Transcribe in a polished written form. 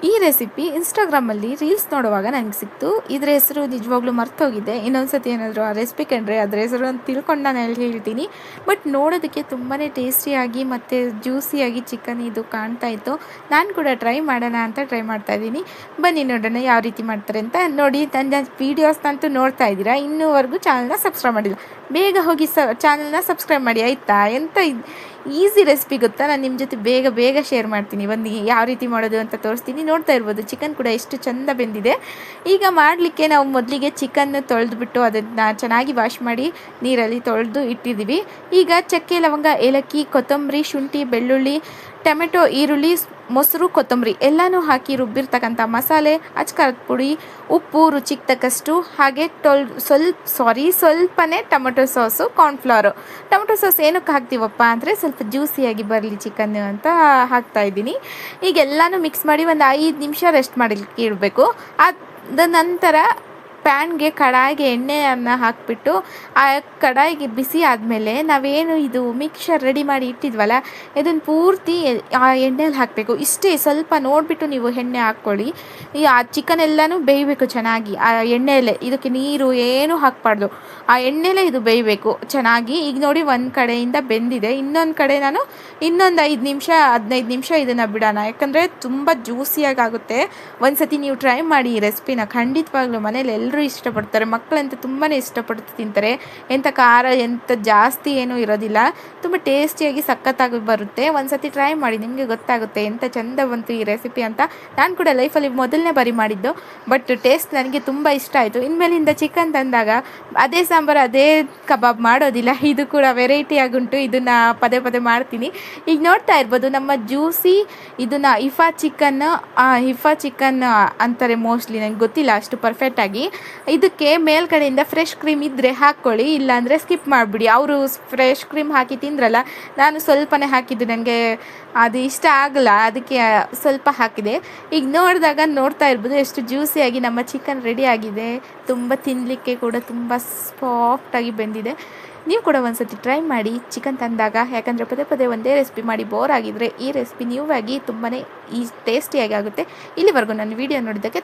ಈ ರೆಸಿಪಿ ಇನ್ಸ್ಟಾಗ್ರಾಮಲ್ಲಿ ರೀಲ್ಸ್ ನೋಡುವಾಗ ನನಗೆ ಸಿಕ್ತು. ಇದರ ಹೆಸರು ನಿಜವಾಗ್ಲೂ ಮರ್ತೋಗಿದೆ. ಇನ್ನೊಂದ್ಸತಿ ಏನಾದರೂ ಆ ರೆಸಿಪಿ ಕಂಡ್ರೆ ಅದರ ಹೆಸರು ಅಂತ ತಿಳ್ಕೊಂಡು ನಾನು ಹೇಳ್ತೀನಿ. ಬಟ್ ನೋಡೋದಕ್ಕೆ ತುಂಬಾ ಟೇಸ್ಟಿಯಾಗಿ ಮತ್ತು ಜ್ಯೂಸಿಯಾಗಿ ಚಿಕನ್ ಇದು ಕಾಣ್ತಾ ಇತ್ತು. ನಾನು ಕೂಡ ಟ್ರೈ ಮಾಡೋಣ ಅಂತ ಟ್ರೈ ಮಾಡ್ತಾ ಇದ್ದೀನಿ. ಬನ್ನಿ ನೋಡೋಣ ಯಾವ ರೀತಿ ಮಾಡ್ತಾರೆ ಅಂತ. ನೋಡಿ, ನನ್ನ ವೀಡಿಯೋಸ್ನಂತೂ ನೋಡ್ತಾ ಇದ್ದೀರಾ, ಇನ್ನೂವರೆಗೂ ಚಾನಲ್ನ ಸಬ್ಸ್ಕ್ರೈಬ್ ಮಾಡಿಲ್ಲ. ಬೇಗ ಹೋಗಿ ಚಾನಲ್ನ ಸಬ್ಸ್ಕ್ರೈಬ್ ಮಾಡಿ ಆಯಿತಾ. ಎಂತ ಈಸಿ ರೆಸಿಪಿ ಗೊತ್ತಾ, ನಾನು ನಿಮ್ಮ ಜೊತೆ ಬೇಗ ಶೇರ್ ಮಾಡ್ತೀನಿ. ಒಂದು ಯಾವ ರೀತಿ ಮಾಡೋದು ಅಂತ ತೋರಿಸ್ತೀನಿ. ನೋಡ್ತಾ ಇರ್ಬೋದು ಚಿಕನ್ ಕೂಡ ಎಷ್ಟು ಚೆಂದ ಬೆಂದಿದೆ. ಈಗ ಮಾಡಲಿಕ್ಕೆ ನಾವು ಮೊದಲಿಗೆ ಚಿಕನ್ ತೊಳೆದ್ಬಿಟ್ಟು ಅದನ್ನು ಚೆನ್ನಾಗಿ ವಾಶ್ ಮಾಡಿ ನೀರಲ್ಲಿ ತೊಳೆದು ಇಟ್ಟಿದ್ದೀವಿ. ಈಗ ಚಕ್ಕೆ, ಲವಂಗ, ಏಲಕ್ಕಿ, ಕೊತ್ತಂಬರಿ, ಶುಂಠಿ, ಬೆಳ್ಳುಳ್ಳಿ, ಟೊಮೆಟೊ, ಈರುಳ್ಳಿ, ಮೊಸರು, ಕೊತ್ತಂಬರಿ ಎಲ್ಲನೂ ಹಾಕಿ ರುಬ್ಬಿರ್ತಕ್ಕಂಥ ಮಸಾಲೆ, ಅಚ್ಕಾರದ ಪುಡಿ, ಉಪ್ಪು ರುಚಿಗೆ ತಕ್ಕಷ್ಟು, ಹಾಗೆ ಸ್ವಲ್ಪನೇ tomato sauce, cornflour. Tomato sauce ಏನಕ್ಕೆ ಹಾಕ್ತೀವಪ್ಪ ಅಂದರೆ ಸ್ವಲ್ಪ ಜ್ಯೂಸಿಯಾಗಿ ಬರಲಿ ಚಿಕನ್ ಅಂತ ಹಾಕ್ತಾ ಇದ್ದೀನಿ. ಈಗ ಎಲ್ಲನೂ ಮಿಕ್ಸ್ ಮಾಡಿ ಒಂದು 5 ನಿಮಿಷ ರೆಸ್ಟ್ ಮಾಡಲಿಕ್ಕೆ ಇಡಬೇಕು. ಅದ ನಂತರ ಪ್ಯಾನ್ಗೆ ಕಡಾಯಿಗೆ ಎಣ್ಣೆಯನ್ನು ಹಾಕಿಬಿಟ್ಟು ಆ ಕಡಾಯಿಗೆ ಬಿಸಿ ಆದಮೇಲೆ ನಾವೇನು ಇದು ಮಿಕ್ಸರ್ ರೆಡಿ ಮಾಡಿ ಇಟ್ಟಿದ್ವಲ್ಲ ಇದನ್ನು ಪೂರ್ತಿ ಆ ಎಣ್ಣೆಯಲ್ಲಿ ಹಾಕಬೇಕು. ಇಷ್ಟೇ, ಸ್ವಲ್ಪ ನೋಡಿಬಿಟ್ಟು ನೀವು ಎಣ್ಣೆ ಹಾಕ್ಕೊಳ್ಳಿ. ಆ ಚಿಕನ್ ಎಲ್ಲನೂ ಬೇಯಬೇಕು ಚೆನ್ನಾಗಿ ಆ ಎಣ್ಣೆಯಲ್ಲೇ. ಇದಕ್ಕೆ ನೀರು ಏನೂ ಹಾಕಬಾರ್ದು, ಆ ಎಣ್ಣೆಲೇ ಇದು ಬೇಯಬೇಕು ಚೆನ್ನಾಗಿ. ಈಗ ನೋಡಿ, ಒಂದು ಕಡೆಯಿಂದ ಬೆಂದಿದೆ, ಇನ್ನೊಂದು ಕಡೆ ನಾನು ಇನ್ನೊಂದು 15 ನಿಮಿಷ ಇದನ್ನು ಬಿಡೋಣ. ಯಾಕಂದರೆ ತುಂಬ ಜ್ಯೂಸಿಯಾಗಿ ಆಗುತ್ತೆ. ಒಂದು ಸತಿ ನೀವು ಟ್ರೈ ಮಾಡಿ ಈ ರೆಸಿಪಿನ, ಖಂಡಿತವಾಗ್ಲೂ ಮನೇಲಿ ಎಲ್ಲರೂ ಇಷ್ಟಪಡ್ತಾರೆ. ಮಕ್ಕಳಂತೂ ತುಂಬಾ ಇಷ್ಟಪಟ್ಟು ತಿಂತಾರೆ. ಎಂಥ ಖಾರ ಎಂಥ ಜಾಸ್ತಿ ಏನೂ ಇರೋದಿಲ್ಲ, ತುಂಬ ಟೇಸ್ಟಿಯಾಗಿ ಸಖತ್ತಾಗಿ ಬರುತ್ತೆ. ಒಂದು ಸತಿ ಟ್ರೈ ಮಾಡಿ, ನಿಮಗೆ ಗೊತ್ತಾಗುತ್ತೆ ಎಂಥ ಚೆಂದ ಬಂತು ಈ ರೆಸಿಪಿ ಅಂತ. ನಾನು ಕೂಡ ಲೈಫಲ್ಲಿ ಮೊದಲನೇ ಬಾರಿ ಮಾಡಿದ್ದು, ಬಟ್ ಟೇಸ್ಟ್ ನನಗೆ ತುಂಬ ಇಷ್ಟ ಆಯಿತು. ಇನ್ಮೇಲಿಂದ ಚಿಕನ್ ತಂದಾಗ ಅದೇ ಸಾಂಬಾರು ಅದೇ ಕಬಾಬ್ ಮಾಡೋದಿಲ್ಲ, ಇದು ಕೂಡ ವೆರೈಟಿ ಆಗುಂಟು. ಇದನ್ನು ಪದೇ ಮಾಡ್ತೀನಿ. ಈಗ ನೋಡ್ತಾ ಇರ್ಬೋದು ನಮ್ಮ ಜ್ಯೂಸಿ ಇದನ್ನು ಹಿಫಾ ಚಿಕನ್ ಅಂತಾರೆ ಮೋಸ್ಟ್ಲಿ, ನನಗೆ ಗೊತ್ತಿಲ್ಲ ಅಷ್ಟು ಪರ್ಫೆಕ್ಟಾಗಿ. ಇದಕ್ಕೆ ಮೇಲ್ಗಡೆಯಿಂದ ಫ್ರೆಶ್ ಕ್ರೀಮ್ ಇದ್ದರೆ ಹಾಕ್ಕೊಳ್ಳಿ, ಇಲ್ಲಾಂದರೆ ಸ್ಕಿಪ್ ಮಾಡಿಬಿಡಿ. ಅವರು ಫ್ರೆಶ್ ಕ್ರೀಮ್ ಹಾಕಿ ತಿಂದ್ರಲ್ಲ, ನಾನು ಸ್ವಲ್ಪನೇ ಹಾಕಿದ್ದು, ನನಗೆ ಅದು ಇಷ್ಟ ಆಗಲ್ಲ, ಅದಕ್ಕೆ ಸ್ವಲ್ಪ ಹಾಕಿದೆ. ಈಗ ನೋಡ್ತಾ ಇರ್ಬೋದು ಎಷ್ಟು ಜ್ಯೂಸಿಯಾಗಿ ನಮ್ಮ ಚಿಕನ್ ರೆಡಿ ಆಗಿದೆ. ತುಂಬ ತಿನ್ನಲಿಕ್ಕೆ ಕೂಡ ತುಂಬ ಸಾಫ್ಟಾಗಿ ಬೆಂದಿದೆ. ನೀವು ಕೂಡ ಒಂದು ಸತಿ ಟ್ರೈ ಮಾಡಿ ಚಿಕನ್ ತಂದಾಗ. ಯಾಕಂದರೆ ಪದೇ ಒಂದೇ ರೆಸಿಪಿ ಮಾಡಿ ಬೋರ್ ಆಗಿದ್ದರೆ ಈ ರೆಸಿಪಿ ನೀವಾಗಿ ತುಂಬಾ ಟೇಸ್ಟಿಯಾಗಿ ಆಗುತ್ತೆ. ಇಲ್ಲಿವರೆಗೂ ನನ್ನ ವಿಡಿಯೋ ನೋಡಿದ್ದಕ್ಕೆ